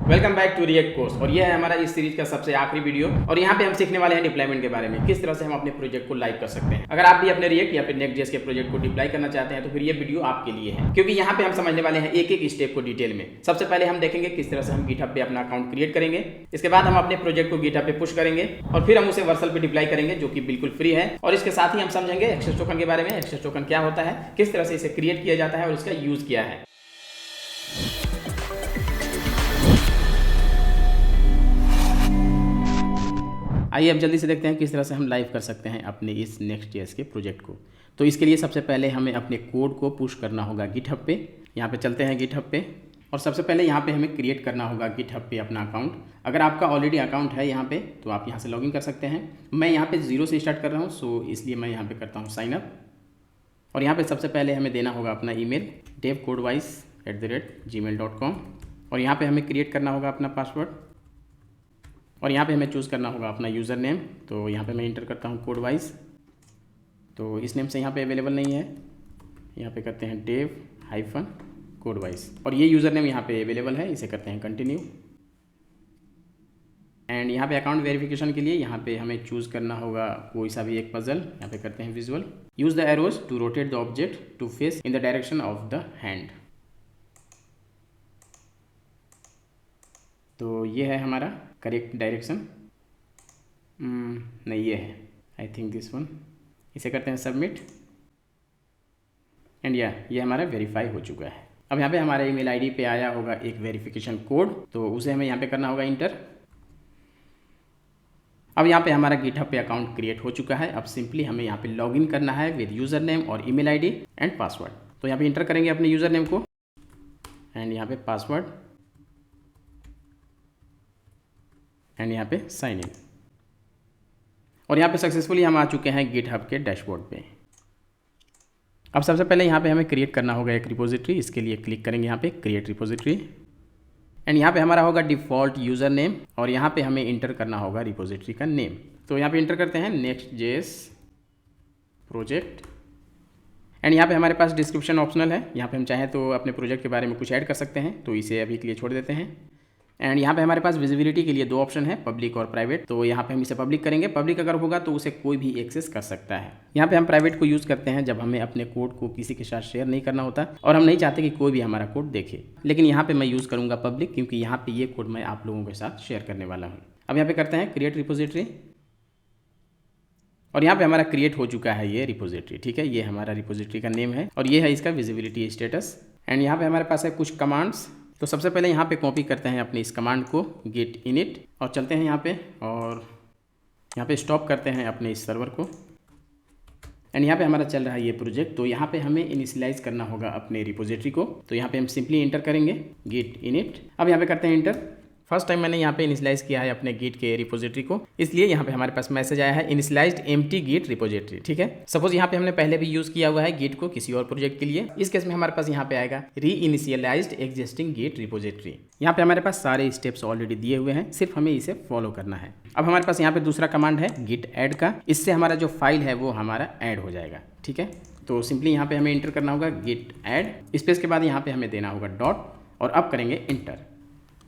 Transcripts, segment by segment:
Welcome back to React course. और यह है हमारा इस सीरीज का सबसे आखिरी वीडियो। और यहाँ पे हम सीखने वाले हैं डिप्लॉयमेंट के बारे में, किस तरह से हम अपने प्रोजेक्ट को लाइव कर सकते हैं। अगर आप भी अपने रिएक्ट या फिर नेक्स्ट.जेएस के प्रोजेक्ट को डिप्लॉय करना चाहते हैं तो फिर ये वीडियो आपके लिए है, क्योंकि यहाँ पे हम समझने वाले हैं एक एक स्टेप को डिटेल में। सबसे पहले हम देखेंगे किस तरह से हम गिटहब पे अपना अकाउंट क्रिएट करेंगे। इसके बाद हम अपने प्रोजेक्ट को गिटहब पे पुश करेंगे और फिर हम उसे वर्सल पे डिप्लॉय करेंगे, जो कि बिल्कुल फ्री है। और इसके साथ ही हम समझेंगे एक्सेस टोकन के बारे में, एक्सेस टोकन क्या होता है, किस तरह से इसे क्रिएट किया जाता है और इसका यूज क्या है। आइए अब जल्दी से देखते हैं किस तरह से हम लाइव कर सकते हैं अपने इस नेक्स्ट.जेएस के प्रोजेक्ट को। तो इसके लिए सबसे पहले हमें अपने कोड को पुश करना होगा गिटहब पे। यहाँ पे चलते हैं गिटहब पे और सबसे पहले यहाँ पे हमें क्रिएट करना होगा गिटहब पे अपना अकाउंट। अगर आपका ऑलरेडी अकाउंट है यहाँ पे तो आप यहाँ से लॉगिन कर सकते हैं। मैं यहाँ पे 0 से स्टार्ट कर रहा हूँ, सो इसलिए मैं यहाँ पे करता हूँ साइन अप। और यहाँ पे सबसे पहले हमें देना होगा अपना ईमेल devcodewise@gmail.com और यहाँ पे हमें क्रिएट करना होगा अपना पासवर्ड और यहाँ पे हमें चूज़ करना होगा अपना यूज़र नेम। तो यहाँ पे मैं इंटर करता हूँ कोडवाइज, तो इस नेम से यहाँ पे अवेलेबल नहीं है। यहाँ पे करते हैं dev-codeWise और ये यूज़र नेम यहाँ पे अवेलेबल है, इसे करते हैं कंटिन्यू। एंड यहाँ पे अकाउंट वेरिफिकेशन के लिए यहाँ पे हमें चूज़ करना होगा कोई सा भी एक पजल। यहाँ पे करते हैं visual, use the arrows to rotate the object to face in the direction of the hand. तो ये है हमारा करेक्ट डायरेक्शन। नहीं, ये है, आई थिंक दिस वन। इसे करते हैं सबमिट एंड ये हमारा वेरीफाई हो चुका है। अब यहाँ पे हमारे ईमेल आईडी पे आया होगा एक वेरिफिकेशन कोड, तो उसे हमें यहाँ पे करना होगा इंटर। अब यहाँ पे हमारा गिटहब पे अकाउंट क्रिएट हो चुका है। अब सिंपली हमें यहाँ पे लॉगिन करना है विद यूज़र नेम और ईमेल आईडी एंड पासवर्ड। तो यहाँ पे इंटर करेंगे अपने यूज़र नेम को एंड यहाँ पे पासवर्ड एंड यहाँ पे साइन इन। और यहाँ पे सक्सेसफुली हम आ चुके हैं गिटहब के डैशबोर्ड पे। अब सबसे पहले यहाँ पे हमें क्रिएट करना होगा एक रिपोजिटरी। इसके लिए क्लिक करेंगे यहाँ पे क्रिएट रिपोजिटरी एंड यहाँ पे हमारा होगा डिफ़ॉल्ट यूज़र नेम और यहाँ पे हमें इंटर करना होगा रिपोजिटरी का नेम। तो यहाँ पे इंटर करते हैं नेक्स्ट.जेएस प्रोजेक्ट एंड यहाँ पे हमारे पास डिस्क्रिप्शन ऑप्शनल है। यहाँ पे हम चाहें तो अपने प्रोजेक्ट के बारे में कुछ ऐड कर सकते हैं, तो इसे अभी के लिए छोड़ देते हैं। एंड यहाँ पे हमारे पास विजिबिलिटी के लिए 2 ऑप्शन है, पब्लिक और प्राइवेट। तो यहाँ पे हम इसे पब्लिक करेंगे। पब्लिक अगर होगा तो उसे कोई भी एक्सेस कर सकता है। यहाँ पे हम प्राइवेट को यूज़ करते हैं जब हमें अपने कोड को किसी के साथ शेयर नहीं करना होता और हम नहीं चाहते कि कोई भी हमारा कोड देखे। लेकिन यहाँ पे मैं यूज़ करूँगा पब्लिक, क्योंकि यहाँ पे ये कोड मैं आप लोगों के साथ शेयर करने वाला हूँ। अब यहाँ पे करते हैं क्रिएट रिपोजिटरी और यहाँ पे हमारा क्रिएट हो चुका है ये रिपोजिटरी। ठीक है, ये हमारा रिपोजिटरी का नेम है और ये है इसका विजिबिलिटी स्टेटस। एंड यहाँ पे हमारे पास है कुछ कमांड्स। तो सबसे पहले यहाँ पे कॉपी करते हैं अपने इस कमांड को git init और चलते हैं यहाँ पे और यहाँ पे स्टॉप करते हैं अपने इस सर्वर को। एंड यहाँ पे हमारा चल रहा है ये प्रोजेक्ट। तो यहाँ पे हमें इनिशियलाइज करना होगा अपने रिपोजिटरी को। तो यहाँ पे हम सिंपली इंटर करेंगे git init। अब यहाँ पे करते हैं इंटर। फर्स्ट टाइम मैंने यहाँ पे इनिशियलाइज किया है अपने गिट के रिपोजिटरी को, इसलिए यहाँ पे हमारे पास मैसेज आया है इनिशियलाइज्ड एम्प्टी गिट रिपोजिटरी। ठीक है, सपोज यहाँ पे हमने पहले भी यूज़ किया हुआ है गिट को किसी और प्रोजेक्ट के लिए। इस केस में हमारे पास यहाँ पे आएगा री इनिशियलाइज्ड एग्जिस्टिंग गिट रिपोजिटरी। यहाँ पे हमारे पास सारे स्टेप्स ऑलरेडी दिए हुए हैं, सिर्फ हमें इसे फॉलो करना है। अब हमारे पास यहाँ पे दूसरा कमांड है गिट ऐड का। इससे हमारा जो फाइल है वो हमारा ऐड हो जाएगा। ठीक है, तो सिंपली यहाँ पे हमें इंटर करना होगा गिट ऐड, स्पेस के बाद यहाँ पे हमें देना होगा डॉट और अब करेंगे इंटर।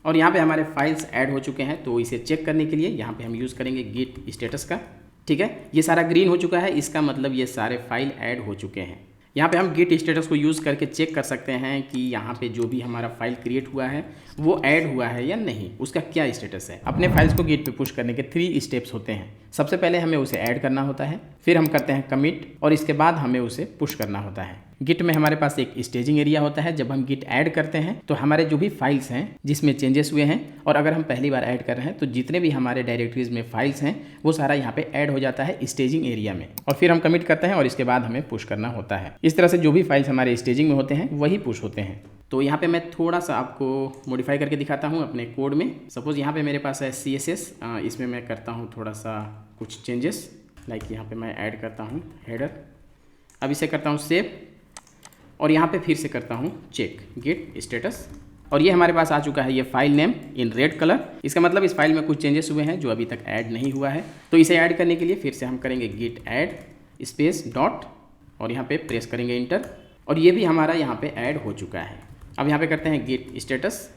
और यहाँ पे हमारे फाइल्स ऐड हो चुके हैं, तो इसे चेक करने के लिए यहाँ पे हम यूज़ करेंगे गिट स्टेटस का। ठीक है, ये सारा ग्रीन हो चुका है, इसका मतलब ये सारे फाइल ऐड हो चुके हैं। यहाँ पे हम गिट स्टेटस को यूज़ करके चेक कर सकते हैं कि यहाँ पे जो भी हमारा फाइल क्रिएट हुआ है वो ऐड हुआ है या नहीं, उसका क्या स्टेटस है। अपने फाइल्स को गिट पे पुश करने के 3 स्टेप्स होते हैं। सबसे पहले हमें उसे ऐड करना होता है, फिर हम करते हैं कमिट और इसके बाद हमें उसे पुश करना होता है। गिट में हमारे पास एक स्टेजिंग एरिया होता है। जब हम गिट ऐड करते हैं तो हमारे जो भी फाइल्स हैं जिसमें चेंजेस हुए हैं, और अगर हम पहली बार ऐड कर रहे हैं तो जितने भी हमारे डायरेक्टरीज में फाइल्स हैं वो सारा यहाँ पे ऐड हो जाता है स्टेजिंग एरिया में। और फिर हम कमिट करते हैं और इसके बाद हमें पुश करना होता है। इस तरह से जो भी फाइल्स हमारे स्टेजिंग में होते हैं वही पुश होते हैं। तो यहाँ पे मैं थोड़ा सा आपको मॉडिफाई करके दिखाता हूँ अपने कोड में। सपोज यहाँ पे मेरे पास है CSS, इसमें मैं करता हूँ थोड़ा सा कुछ चेंजेस। लाइक यहाँ पे मैं ऐड करता हूँ हेडर, अब इसे करता हूँ सेव और यहाँ पे फिर से करता हूँ चेक गिट स्टेटस और ये हमारे पास आ चुका है ये file name in red colour. इसका मतलब इस फाइल में कुछ चेंजेस हुए हैं जो अभी तक ऐड नहीं हुआ है। तो इसे ऐड करने के लिए फिर से हम करेंगे गिट ऐड स्पेस डॉट और यहाँ पे प्रेस करेंगे इंटर और ये भी हमारा यहाँ पे ऐड हो चुका है। अब यहाँ पे करते हैं गिट स्टेटस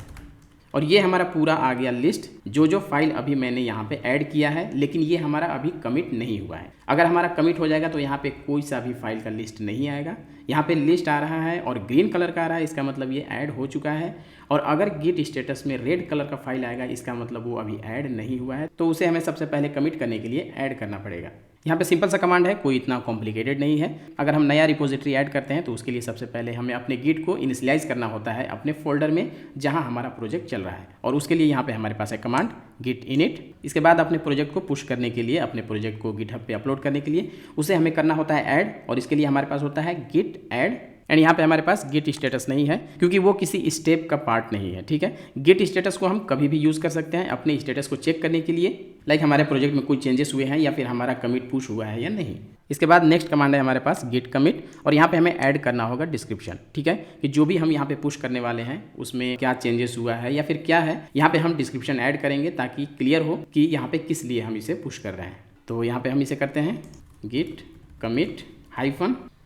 और ये हमारा पूरा आ गया लिस्ट, जो फाइल अभी मैंने यहाँ पे ऐड किया है, लेकिन ये हमारा अभी कमिट नहीं हुआ है। अगर हमारा कमिट हो जाएगा तो यहाँ पे कोई सा भी फाइल का लिस्ट नहीं आएगा। यहाँ पे लिस्ट आ रहा है और ग्रीन कलर का आ रहा है, इसका मतलब ये ऐड हो चुका है। और अगर गिट स्टेटस में रेड कलर का फाइल आएगा, इसका मतलब वो अभी ऐड नहीं हुआ है, तो उसे हमें सबसे पहले कमिट करने के लिए ऐड करना पड़ेगा। यहाँ पे सिंपल सा कमांड है, कोई इतना कॉम्प्लिकेटेड नहीं है। अगर हम नया रिपोजिटरी ऐड करते हैं तो उसके लिए सबसे पहले हमें अपने गिट को इनिशियलाइज करना होता है अपने फोल्डर में जहाँ हमारा प्रोजेक्ट चल रहा है, और उसके लिए यहाँ पे हमारे पास है कमांड गिट इनिट। इसके बाद अपने प्रोजेक्ट को पुश करने के लिए, अपने प्रोजेक्ट को गिटहब पे अपलोड करने के लिए उसे हमें करना होता है ऐड, और इसके लिए हमारे पास होता है गिट ऐड। एंड यहाँ पे हमारे पास गिट स्टेटस नहीं है क्योंकि वो किसी स्टेप का पार्ट नहीं है, ठीक है। गिट स्टेटस को हम कभी भी यूज़ कर सकते हैं अपने स्टेटस को चेक करने के लिए, लाइक हमारे प्रोजेक्ट में कोई चेंजेस हुए हैं या फिर हमारा कमिट पुश हुआ है या नहीं। इसके बाद नेक्स्ट कमांड है हमारे पास गिट कमिट, और यहाँ पे हमें ऐड करना होगा डिस्क्रिप्शन, ठीक है, कि जो भी हम यहाँ पे पुश करने वाले हैं उसमें क्या चेंजेस हुआ है या फिर क्या है, यहाँ पे हम डिस्क्रिप्शन ऐड करेंगे ताकि क्लियर हो कि यहाँ पे किस लिए हम इसे पुश कर रहे हैं। तो यहाँ पे हम इसे करते हैं गिट कमिट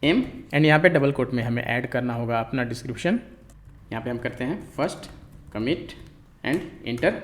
-m, एंड यहाँ पे डबल कोट में हमें ऐड करना होगा अपना डिस्क्रिप्शन। यहाँ पे हम करते हैं first commit and inter,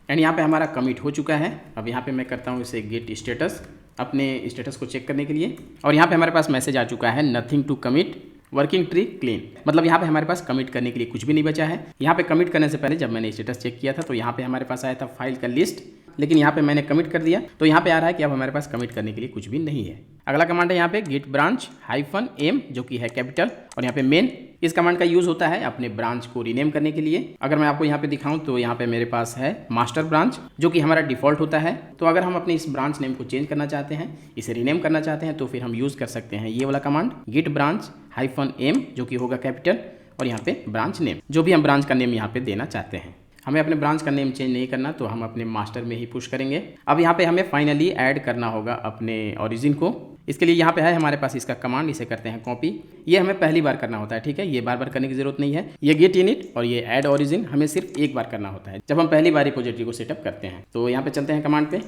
and यहाँ पे हमारा कमिट हो चुका है। अब यहाँ पे मैं करता हूँ इसे गिट स्टेटस, अपने स्टेटस को चेक करने के लिए, और यहाँ पे हमारे पास मैसेज आ चुका है nothing to commit, working tree clean. मतलब यहाँ पे हमारे पास कमिट करने के लिए कुछ भी नहीं बचा है। यहाँ पे कमिट करने से पहले जब मैंने स्टेटस चेक किया था तो यहाँ पे हमारे पास आया था फाइल का लिस्ट, लेकिन यहाँ पे मैंने कमिट कर दिया तो यहाँ पे आ रहा है कि अब हमारे पास कमिट करने के लिए कुछ भी नहीं है। अगला कमांड है यहाँ पे गिट ब्रांच -m, जो कि है कैपिटल, और यहाँ पे मेन। इस कमांड का यूज होता है अपने ब्रांच को रीनेम करने के लिए। अगर मैं आपको यहाँ पे दिखाऊं तो यहाँ पे मेरे पास है मास्टर ब्रांच, जो कि हमारा डिफॉल्ट होता है। तो अगर हम अपने इस ब्रांच नेम को चेंज करना चाहते हैं, इसे रीनेम करना चाहते हैं, तो फिर हम यूज कर सकते हैं ये वाला कमांड गिट ब्रांच -m, जो कि होगा कैपिटल, और यहाँ पे ब्रांच नेम, जो भी हम ब्रांच का नेम यहाँ पे देना चाहते हैं। हमें अपने ब्रांच का नेम चेंज नहीं करना, तो हम अपने मास्टर में ही पुश करेंगे। अब यहाँ पे हमें फाइनली ऐड करना होगा अपने ओरिजिन को। इसके लिए यहाँ पे है हमारे पास इसका कमांड, इसे करते हैं कॉपी। ये हमें पहली बार करना होता है, ठीक है, ये बार बार करने की जरूरत नहीं है। ये गेट इनिट और ये ऐड ओरिजिन हमें सिर्फ एक बार करना होता है जब हम पहली बार रिपोजिटरी को सेटअप करते हैं। तो यहाँ पे चलते हैं कमांड पे,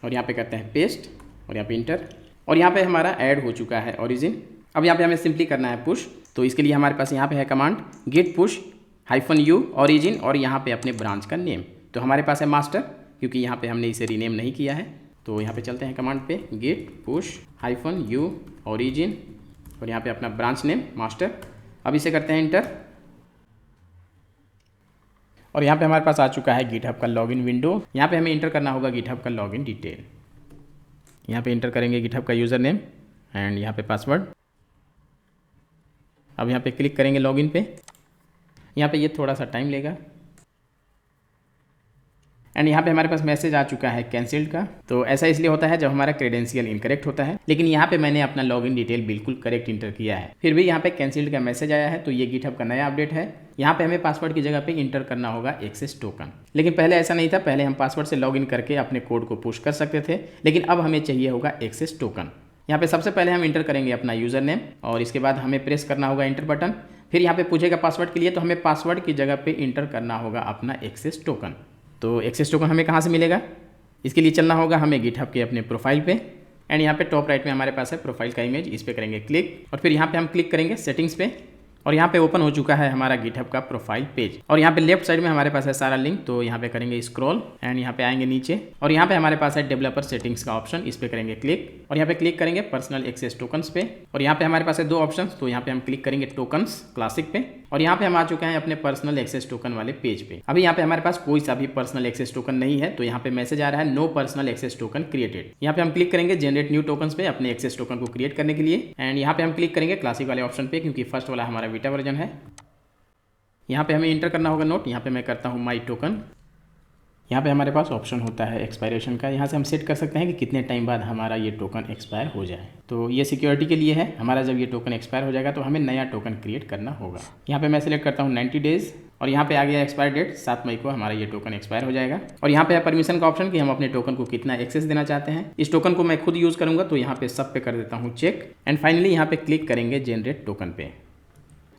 और यहाँ पे करते हैं पेस्ट, और यहाँ पे इंटर, और यहाँ पे हमारा ऐड हो चुका है ओरिजिन। अब यहाँ पे हमें सिंपली करना है पुश। तो इसके लिए हमारे पास यहाँ पे है command git push -u origin, और यहाँ पे अपने ब्रांच का नेम। तो हमारे पास है मास्टर, क्योंकि यहाँ पे हमने इसे रीनेम नहीं किया है। तो यहाँ पे चलते हैं कमांड पे गिट पुश -u ओरिजिन, और यहाँ पे अपना ब्रांच नेम मास्टर। अब इसे करते हैं इंटर, और यहाँ पे हमारे पास आ चुका है गिटहब का लॉगिन विंडो। यहाँ पे हमें इंटर करना होगा गिटहब का लॉगिन डिटेल। यहाँ पे इंटर करेंगे गिटहब का यूज़र नेम एंड यहाँ पे पासवर्ड। अब यहाँ पे क्लिक करेंगे लॉगिन पे। यहाँ पे ये थोड़ा सा टाइम लेगा, एंड यहाँ पे हमारे पास मैसेज आ चुका है कैंसिल्ड का। तो ऐसा इसलिए होता है जब हमारा क्रेडेंशियल इनकरेक्ट होता है, लेकिन यहाँ पे मैंने अपना लॉगिन डिटेल बिल्कुल करेक्ट इंटर किया है, फिर भी यहाँ पे कैंसिल्ड का मैसेज आया है। तो ये गिटहब का नया अपडेट है। यहाँ पे हमें पासवर्ड की जगह पे इंटर करना होगा एक्सेस टोकन, लेकिन पहले ऐसा नहीं था। पहले हम पासवर्ड से लॉगिन करके अपने कोड को पुश कर सकते थे, लेकिन अब हमें चाहिए होगा एक्सेस टोकन। यहाँ पे सबसे पहले हम इंटर करेंगे अपना यूज़र नेम, और इसके बाद हमें प्रेस करना होगा इंटर बटन। फिर यहाँ पे पूछेगा पासवर्ड के लिए, तो हमें पासवर्ड की जगह पे इंटर करना होगा अपना एक्सेस टोकन। तो एक्सेस टोकन हमें कहाँ से मिलेगा? इसके लिए चलना होगा हमें गिटहब के अपने प्रोफाइल पे, एंड यहाँ पे टॉप राइट में हमारे पास है प्रोफाइल का इमेज, इस पर करेंगे क्लिक, और फिर यहाँ पे हम क्लिक करेंगे सेटिंग्स पे, और यहाँ पे ओपन हो चुका है हमारा गिटहब का प्रोफाइल पेज। और यहाँ पे लेफ्ट साइड में हमारे पास है सारा लिंक। तो यहाँ पे करेंगे स्क्रॉल, एंड यहाँ पे आएंगे नीचे, और यहाँ पे हमारे पास है डेवलपर सेटिंग्स का ऑप्शन, इस पे करेंगे क्लिक, और यहाँ पे क्लिक करेंगे पर्सनल एक्सेस टोकन्स पे, और यहाँ पे हमारे पास है दो ऑप्शन। तो यहाँ पे हम क्लिक करेंगे टोकन्स क्लासिक पे, और यहाँ पे हम आ चुके हैं अपने पर्सनल एक्सेस टोकन वाले पेज पे। अभी यहाँ पे हमारे पास कोई सा भी पर्सनल एक्सेस टोकन नहीं है, तो यहाँ पे मैसेज आ रहा है no personal access token created. यहाँ पे हम क्लिक करेंगे जनरेट न्यू टोकन्स पे अपने एक्सेस टोकन को क्रिएट करने के लिए, एंड यहाँ पे हम क्लिक करेंगे क्लासिक वाले ऑप्शन पे, क्योंकि फर्स्ट वाला हमारा बीटा वर्जन है। यहाँ पे हमें इंटर करना होगा नोट। यहाँ पे मैं करता हूँ माई टोकन। यहाँ पे हमारे पास ऑप्शन होता है एक्सपायरेशन का, यहाँ से हम सेट कर सकते हैं कि कितने टाइम बाद हमारा ये टोकन एक्सपायर हो जाए। तो ये सिक्योरिटी के लिए है, हमारा जब ये टोकन एक्सपायर हो जाएगा तो हमें नया टोकन क्रिएट करना होगा। यहाँ पे मैं सिलेक्ट करता हूँ 90 डेज, और यहाँ पे आ गया एक्सपायर डेट 7 मई को हमारा ये टोकन एक्सपायर हो जाएगा। और यहाँ पे है परमिशन का ऑप्शन कि हम अपने टोकन को कितना एक्सेस देना चाहते हैं। इस टोकन को मैं खुद यूज़ करूँगा, तो यहाँ पे सब पे कर देता हूँ चेक, एंड फाइनली यहाँ पे क्लिक करेंगे जनरेट टोकन पे,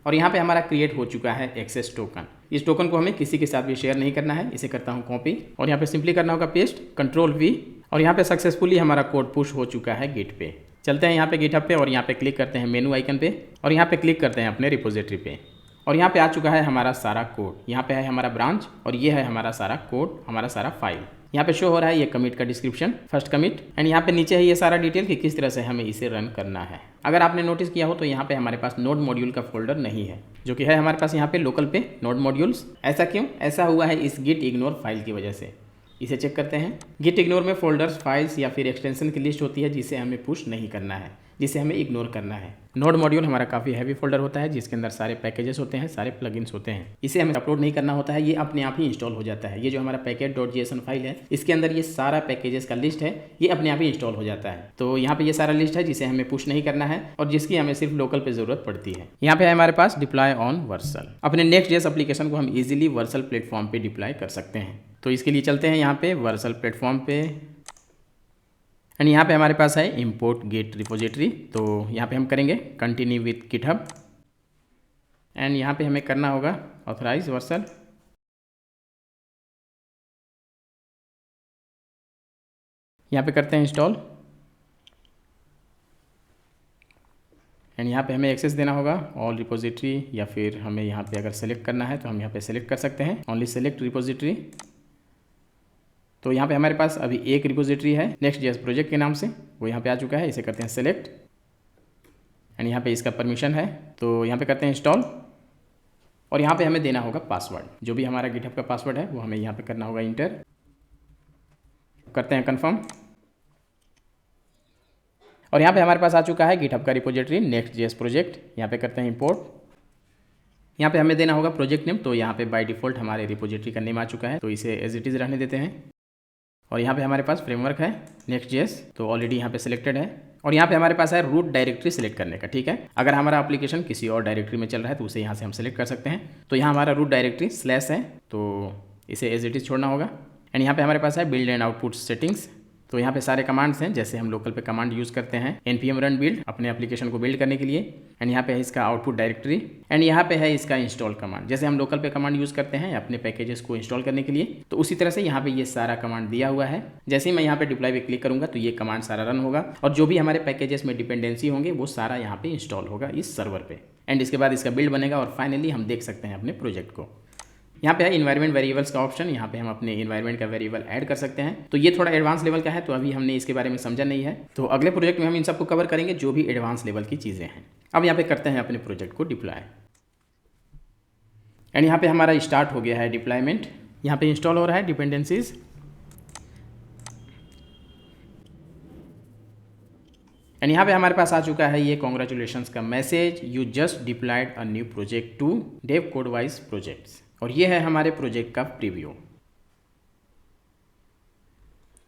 और यहाँ पे हमारा क्रिएट हो चुका है एक्सेस टोकन। इस टोकन को हमें किसी के साथ भी शेयर नहीं करना है। इसे करता हूँ कॉपी, और यहाँ पे सिंपली करना होगा पेस्ट, Ctrl+V, और यहाँ पे सक्सेसफुली हमारा कोड पुश हो चुका है गिट पे। चलते हैं यहाँ पे गिटहब पे, और यहाँ पे क्लिक करते हैं मेनू आइकन पे, और यहाँ पे क्लिक करते हैं अपने रिपोजिटरी पे, और यहाँ पे आ चुका है हमारा सारा कोड। यहाँ पे है हमारा ब्रांच और ये है हमारा सारा कोड, हमारा सारा फाइल। यहाँ पे शो हो रहा है ये कमिट का डिस्क्रिप्शन, फर्स्ट कमिट, एंड यहाँ पे नीचे है ये सारा डिटेल कि किस तरह से हमें इसे रन करना है। अगर आपने नोटिस किया हो तो यहाँ पे हमारे पास नोड मॉड्यूल का फोल्डर नहीं है, जो कि है हमारे पास यहाँ पे लोकल पे नोड मॉड्यूल्स। ऐसा क्यों? ऐसा हुआ है इस गिट इग्नोर फाइल की वजह से। इसे चेक करते हैं। गिट इग्नोर में फोल्डर्स, फाइल्स या फिर एक्सटेंशन की लिस्ट होती है जिसे हमें पुश नहीं करना है, जिसे हमें इग्नोर करना है। नोड मॉड्यूल हमारा काफ़ी हैवी फोल्डर होता है जिसके अंदर सारे पैकेजेस होते हैं, सारे प्लगइन्स होते हैं। इसे हमें अपलोड नहीं करना होता है, ये अपने आप ही इंस्टॉल हो जाता है। ये जो हमारा package.json फाइल है, इसके अंदर ये सारा पैकेजेस का लिस्ट है, ये अपने आप ही इंस्टॉल हो जाता है। तो यहाँ पे ये सारा लिस्ट है जिसे हमें पुश नहीं करना है और जिसकी हमें सिर्फ लोकल पे जरूरत पड़ती है। यहाँ पे है हमारे पास डिप्लॉय ऑन वर्सल। अपने Next.js एप्लीकेशन को हम इजीली वर्सल प्लेटफॉर्म पे डिप्लॉय कर सकते हैं। तो इसके लिए चलते हैं यहाँ पे वर्सल प्लेटफॉर्म पे, एंड यहाँ पे हमारे पास है इंपोर्ट गिट रिपोजिटरी। तो यहाँ पे हम करेंगे कंटिन्यू विथ गिटहब, एंड यहाँ पे हमें करना होगा ऑथराइज वर्सल। यहाँ पे करते हैं इंस्टॉल, एंड यहाँ पे हमें एक्सेस देना होगा ऑल रिपोजिटरी, या फिर हमें यहाँ पे अगर सेलेक्ट करना है तो हम यहाँ पे सेलेक्ट कर सकते हैं ओनली सेलेक्ट रिपोजिटरी। तो यहाँ पे हमारे पास अभी एक रिपोजिटरी है Next.js प्रोजेक्ट के नाम से, वो यहाँ पे आ चुका है। इसे करते हैं सेलेक्ट, एंड यहाँ पे इसका परमिशन है तो यहाँ पे करते हैं इंस्टॉल, और यहाँ पे हमें देना होगा पासवर्ड। जो भी हमारा गिटहब का पासवर्ड है वो हमें यहाँ पे करना होगा इंटर। करते हैं कन्फर्म, और यहाँ पे हमारे पास आ चुका है गिटहब का रिपोजिटरी Next.js प्रोजेक्ट। यहाँ पे करते हैं इंपोर्ट। यहाँ पे हमें देना होगा प्रोजेक्ट नेम, तो यहाँ पे बाय डिफ़ॉल्ट हमारे रिपोजिटरी का नेम आ चुका है, तो इसे एज इट इज़ रहने देते हैं। और यहाँ पे हमारे पास फ्रेमवर्क है Next.js, तो ऑलरेडी यहाँ पे सिलेक्टेड है। और यहाँ पे हमारे पास है रूट डायरेक्टरी सिलेक्ट करने का, ठीक है। अगर हमारा एप्लीकेशन किसी और डायरेक्टरी में चल रहा है तो उसे यहाँ से हम सेलेक्ट कर सकते हैं। तो यहाँ हमारा रूट डायरेक्टरी / है, तो इसे एज इट इज़ छोड़ना होगा। एंड यहाँ पे हमारे पास है बिल्ड एंड आउटपुट सेटिंग्स। तो यहाँ पे सारे कमांड्स हैं, जैसे हम लोकल पे कमांड यूज़ करते हैं npm run build अपने एप्लीकेशन को बिल्ड करने के लिए। एंड यहाँ पे है इसका आउटपुट डायरेक्टरी, एंड यहाँ पे है इसका इंस्टॉल कमांड। जैसे हम लोकल पे कमांड यूज़ करते हैं अपने पैकेजेस को इंस्टॉल करने के लिए, तो उसी तरह से यहाँ पे ये सारा कमांड दिया हुआ है। जैसे ही मैं यहाँ पे डिप्लॉय पे क्लिक करूँगा तो ये कमांड सारा रन होगा, और जो भी हमारे पैकेजेस में डिपेंडेंसी होंगे वो सारा यहाँ पे इंस्टॉल होगा इस सर्वर पे। एंड इसके बाद इसका बिल्ड बनेगा और फाइनली हम देख सकते हैं अपने प्रोजेक्ट को। यहाँ पे है इन्वायरमेंट वेरिएबल्स का ऑप्शन, यहाँ पे हम अपने इन्वायरमेंट का वेरिएबल ऐड कर सकते हैं। तो ये थोड़ा एडवांस लेवल का है, तो अभी हमने इसके बारे में समझा नहीं है, तो अगले प्रोजेक्ट में हम इन सबको कवर करेंगे जो भी एडवांस लेवल की चीज़ें हैं। अब यहाँ पे करते हैं अपने प्रोजेक्ट को डिप्लॉय, एंड यहाँ पे हमारा स्टार्ट हो गया है डिप्लॉयमेंट। यहाँ पे इंस्टॉल हो रहा है डिपेंडेंसीज, एंड यहाँ पे हमारे पास आ चुका है ये कॉन्ग्रेचुलेशंस का message, you just deployed a new project to Dev Codewise projects. और ये है हमारे प्रोजेक्ट का प्रीव्यू।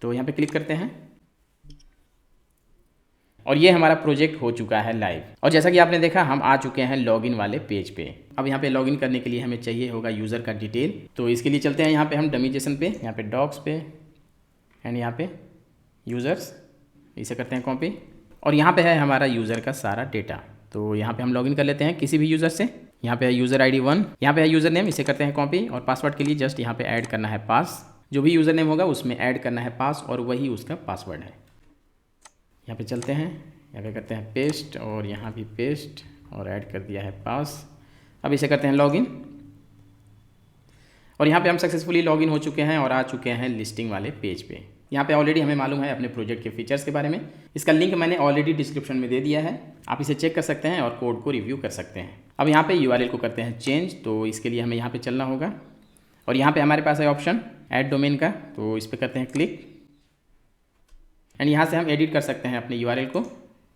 तो यहाँ पे क्लिक करते हैं, और ये हमारा प्रोजेक्ट हो चुका है लाइव। और जैसा कि आपने देखा हम आ चुके हैं लॉगिन वाले पेज पे। अब यहाँ पे लॉगिन करने के लिए हमें चाहिए होगा यूज़र का डिटेल, तो इसके लिए चलते हैं यहाँ पे हम डमी.json पे, यहाँ पे डॉक्स पे, एंड यहाँ पे यूज़र्स, इसे करते हैं कॉपी, और यहाँ पे है हमारा यूज़र का सारा डेटा। तो यहाँ पे हम लॉगिन कर लेते हैं किसी भी यूज़र से। यहाँ पे है यूज़र ID 1, यहाँ पे है यूज़र नेम, इसे करते हैं कॉपी, और पासवर्ड के लिए जस्ट यहाँ पे ऐड करना है पास। जो भी यूज़र नेम होगा उसमें ऐड करना है पास, और वही उसका पासवर्ड है। यहाँ पे चलते हैं, यहाँ पे करते हैं पेस्ट, और यहाँ भी पेस्ट, और ऐड कर दिया है पास। अब इसे करते हैं लॉगिन, और यहाँ पे हम सक्सेसफुली लॉगिन हो चुके हैं और आ चुके हैं लिस्टिंग वाले पेज पे। यहाँ पे ऑलरेडी हमें मालूम है अपने प्रोजेक्ट के फीचर्स के बारे में। इसका लिंक मैंने ऑलरेडी डिस्क्रिप्शन में दे दिया है, आप इसे चेक कर सकते हैं और कोड को रिव्यू कर सकते हैं। अब यहाँ पे URL को करते हैं चेंज, तो इसके लिए हमें यहाँ पे चलना होगा, और यहाँ पे हमारे पास है ऑप्शन ऐड डोमेन का, तो इस पर करते हैं क्लिक, एंड यहाँ से हम एडिट कर सकते हैं अपने URL को।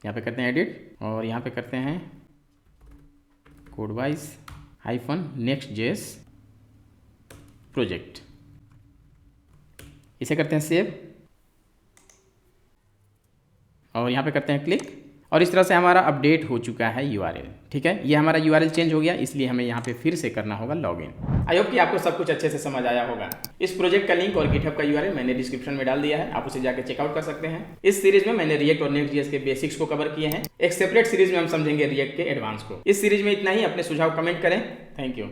यहाँ पे करते हैं एडिट, और यहाँ पे करते हैं कोडवाइज -Next.js प्रोजेक्ट, इसे करते हैं सेव, और यहाँ पे करते हैं क्लिक, और इस तरह से हमारा अपडेट हो चुका है URL। ठीक है, ये हमारा URL चेंज हो गया, इसलिए हमें यहाँ पे फिर से करना होगा लॉगिन। आई होप कि आपको सब कुछ अच्छे से समझ आया होगा। इस प्रोजेक्ट का लिंक और गिटहब का URL मैंने डिस्क्रिप्शन में डाल दिया है, आप उसे जाकर चेकआउट कर सकते हैं। इस सीरीज में मैंने रिएक्ट और Next.js के बेसिक्स को कवर किए हैं। एक सेपरेट सीरीज में हम समझेंगे रिएक्ट के एडवांस को। इस सीरीज में इतना ही, अपने सुझाव कमेंट करें। Thank you.